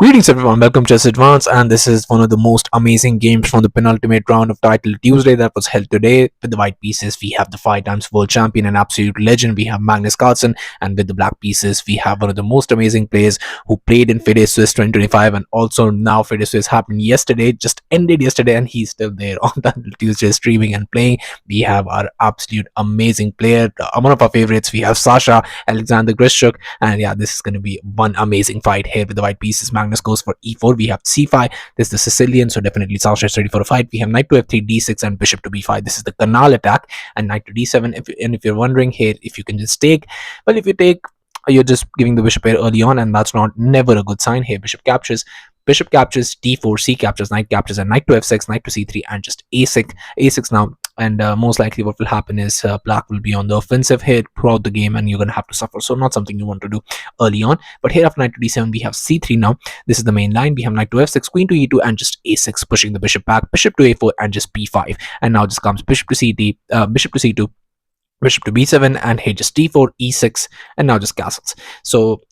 Greetings everyone, welcome to Chess Advance, and this is one of the most amazing games from the penultimate round of Title Tuesday that was held today. With the white pieces, we have the 5 times world champion and absolute legend, we have Magnus Carlsen, and with the black pieces, we have one of the most amazing players who played in FIDE Swiss 2025, and also now FIDE Swiss happened yesterday, just ended yesterday, and he's still there on Title Tuesday streaming and playing. We have our absolute amazing player, one of our favorites, we have Sasha, Alexander Grischuk, and yeah, this is going to be one amazing fight here with the white pieces. Magnus goes for e4, we have c5, this is the Sicilian, so definitely Sasha is ready for a fight. We have knight to f3, d6, and bishop to b5. This is the canal attack, and knight to d7. If you're wondering here if you can just take, well, if you take, you're just giving the bishop pair early on, and that's not never a good sign. Here bishop captures, d4, c captures, knight captures, and knight to f6, knight to c3, and just a6 now. And most likely what will happen is black will be on the offensive here throughout the game, and you're going to have to suffer, so not something you want to do early on. But here after knight to d7, we have c3 now. This is the main line. We have knight to f6, queen to e2, and just a6, pushing the bishop back, bishop to a4, and just b5. And now just comes bishop to c2, bishop to b7, and here just d4, e6, and now just castles. So,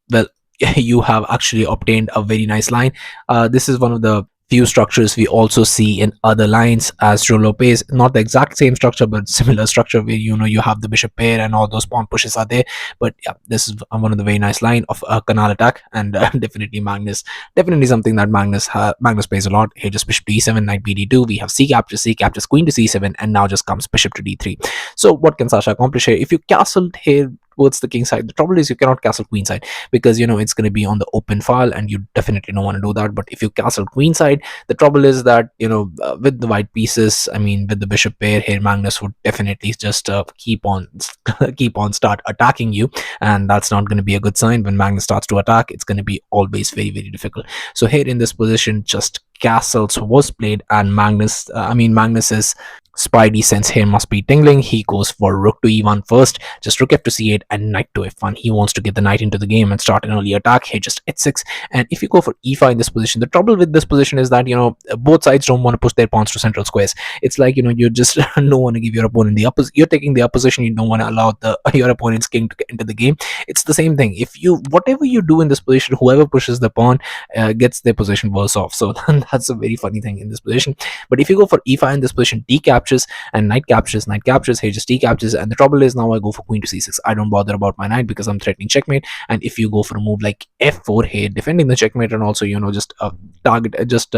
well, you have actually obtained a very nice line. This is one of the few structures we also see in other lines as Joe Lopez, not the exact same structure but similar structure where you have the bishop pair and all those pawn pushes are there. But yeah, this is one of the very nice line of a canal attack, and definitely something that Magnus plays a lot. Here just bishop to e7, knight bd2, we have c captures, queen to c7, and now just comes bishop to d3. So what can Sasha accomplish here? If you castled here towards the king side, the trouble is you cannot castle queen side because it's going to be on the open file, and you definitely don't want to do that. But if you castle queen side, the trouble is that with the white pieces, with the bishop pair here, Magnus would definitely just keep on start attacking you, and that's not going to be a good sign. When Magnus starts to attack, it's going to be always very, very difficult. So here in this position, just castles was played, and Magnus's spidey sense here must be tingling. He goes for rook to e1 first, just rook f to c8, and knight to f1. He wants to get the knight into the game and start an early attack. Here just h6, and if you go for e5 in this position, the trouble with this position is that both sides don't want to push their pawns to central squares. It's like you just don't want to give your opponent the you're taking the opposition, you don't want to allow your opponent's king to get into the game. It's the same thing. If whatever you do in this position, whoever pushes the pawn gets their position worse off. So that's a very funny thing in this position. But if you go for e5 in this position, d captures and knight captures, here just d captures, and the trouble is now I go for queen to c6. I don't bother about my knight because I'm threatening checkmate. And if you go for a move like f4 here, defending the checkmate, and also just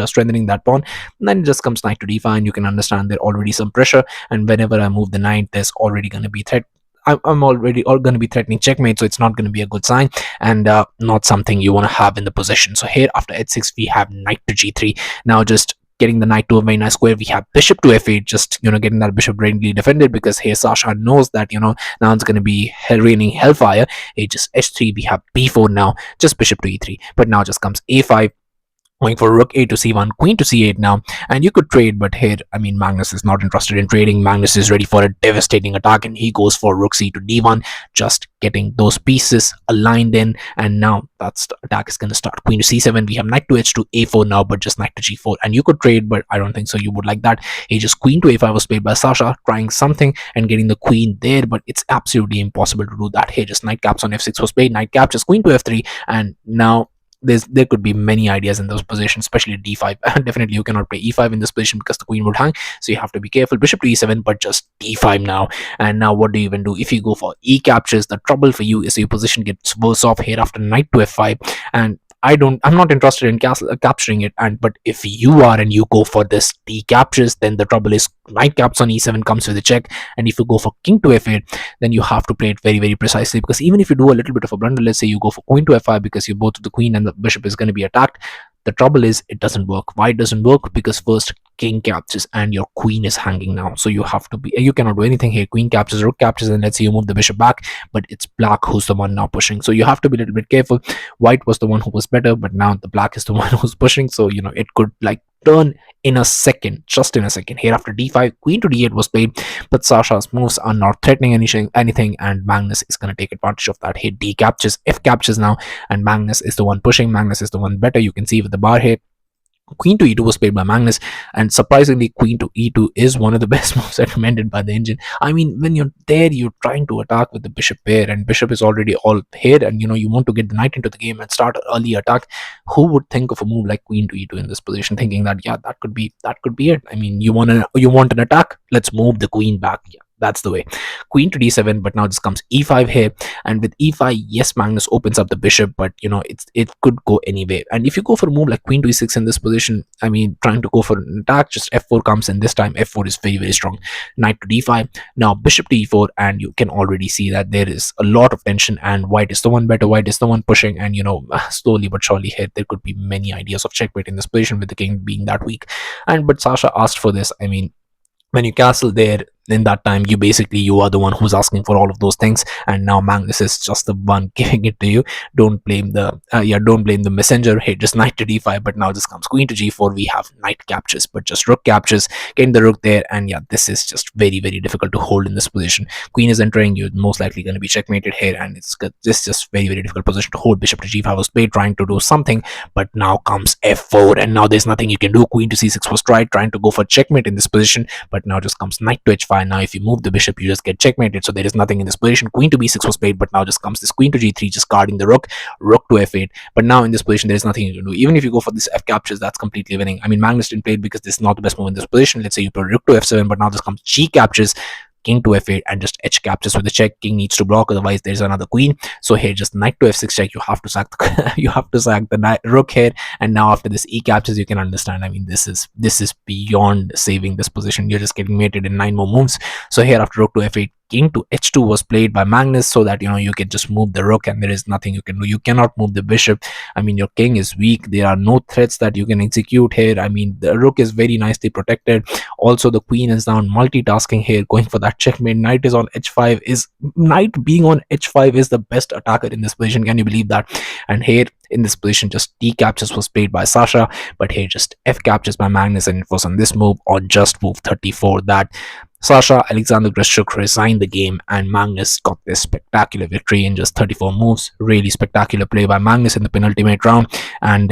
strengthening that pawn, and then it just comes knight to d5, and you can understand there's already some pressure, and whenever I move the knight, there's already going to be threat. I'm already going to be threatening checkmate, so it's not going to be a good sign, and not something you want to have in the position. So here after h6, we have knight to g3. Now just getting the knight to a very nice square. We have bishop to f8, just getting that bishop brilliantly defended, because here Sasha knows that now it's going to be raining hellfire. Here just h3, we have b4 now, just bishop to e3, but now just comes a5, going for rook a to c1, queen to c8 now, and you could trade, but here Magnus is not interested in trading. Magnus is ready for a devastating attack, and he goes for rook c to d1, just getting those pieces aligned in, and now that's the attack is going to start. Queen to c7, we have knight to h2, a4 now, but just knight to g4, and you could trade, but I don't think so you would like that. He just queen to a5 was played by Sasha, trying something and getting the queen there, but it's absolutely impossible to do that. Here just knight caps on f6 was played, knight captures, queen to f3, and now there could be many ideas in those positions, especially d5. Definitely you cannot play e5 in this position because the queen would hang, so you have to be careful. Bishop to e7, but just d5 now. And now what do you even do? If you go for e captures, the trouble for you is your position gets worse off here after knight to f5, and I'm not interested in capturing it. But if you are and you go for this d captures, then the trouble is knight caps on e7 comes with a check, and if you go for king to f8, then you have to play it very, very precisely, because even if you do a little bit of a blunder, let's say you go for queen to f5 because you both the queen and the bishop is going to be attacked, the trouble is it doesn't work. Why it doesn't work? Because first king captures and your queen is hanging now, so you cannot do anything here. Queen captures, rook captures, and let's say you move the bishop back, but it's black who's the one now pushing, so you have to be a little bit careful. White was the one who was better, but now the black is the one who's pushing, so it could turn in a second, just in a second. Here after d5, queen to d8 was played, but Sasha's moves are not threatening anything, and Magnus is going to take advantage of that. Here d captures, f captures now, and Magnus is the one pushing. Magnus is the one better. You can see with the bar here Queen to e2 was played by Magnus, and surprisingly, queen to e2 is one of the best moves recommended by the engine. I mean, when you're there, you're trying to attack with the bishop pair, and bishop is already all here, and you want to get the knight into the game and start an early attack. Who would think of a move like queen to e2 in this position, thinking that yeah, that could be it? I mean, you want an attack? Let's move the queen back. Yeah, that's the way. Queen to d7, but now this comes e5 here, and with e5, yes, Magnus opens up the bishop, but it could go anyway. And if you go for a move like queen to e6 in this position, I mean, trying to go for an attack, just f4 comes in. This time f4 is very, very strong. Knight to d5, now bishop to e4, and you can already see that there is a lot of tension, and white is the one better, white is the one pushing, and slowly but surely here there could be many ideas of checkmate in this position with the king being that weak. But Sasha asked for this. I mean, when you castle there in that time, you are the one who's asking for all of those things, and now Magnus is just the one giving it to you. Don't blame the messenger. Hey, just knight to d5, but now this comes queen to g4. We have knight captures, but just rook captures, getting the rook there, and yeah, this is just very, very difficult to hold in this position. Queen is entering, you're most likely going to be checkmated here, and this just very, very difficult position to hold. Bishop to g5 was played, trying to do something, but now comes f4, and now there's nothing you can do. Queen to c6 was tried, trying to go for checkmate in this position, but now just comes knight to h5. Now if you move the bishop, you just get checkmated, so there is nothing in this position. Queen to b6 was played, but now just comes this queen to g3, just guarding the rook. Rook to f8, but now in this position there is nothing you can do. Even if you go for this f captures, that's completely winning. I mean, Magnus didn't play it because this is not the best move in this position. Let's say you play rook to f7, but now this comes g captures, king to f8, and just h captures with the check. King needs to block, otherwise there's another queen. So here just knight to f6 check. You have to sack the you have to sack the rook here, and now after this e captures, you can understand. I mean, this is beyond saving this position. You're just getting mated in 9 more moves. So here after rook to f8, king to h2 was played by Magnus, so that you can just move the rook, and there is nothing you can do. You cannot move the bishop. I mean, your king is weak. There are no threats that you can execute here. I mean, the rook is very nicely protected. Also, the queen is down, multitasking here, going for that checkmate. Knight is on h5. Knight being on h5 is the best attacker in this position. Can you believe that? And here in this position, just d captures was played by Sasha, but here just f captures by Magnus, and it was on this move, on just move 34, that Sasha Alexander Grischuk resigned the game, and Magnus got this spectacular victory in just 34 moves. Really spectacular play by Magnus in the penultimate round. And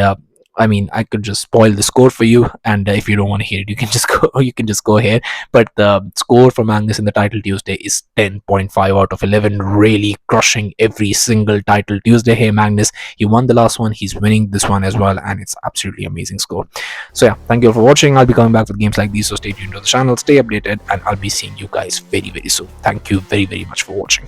I mean, I could just spoil the score for you, and if you don't want to hear it, you can just go. You can just go here. But the score for Magnus in the title Tuesday is 10.5 out of 11. Really crushing every single title Tuesday. Hey, Magnus, he won the last one. He's winning this one as well, and it's absolutely amazing score. So yeah, thank you all for watching. I'll be coming back with games like these, so stay tuned to the channel, stay updated, and I'll be seeing you guys very, very soon. Thank you very, very much for watching.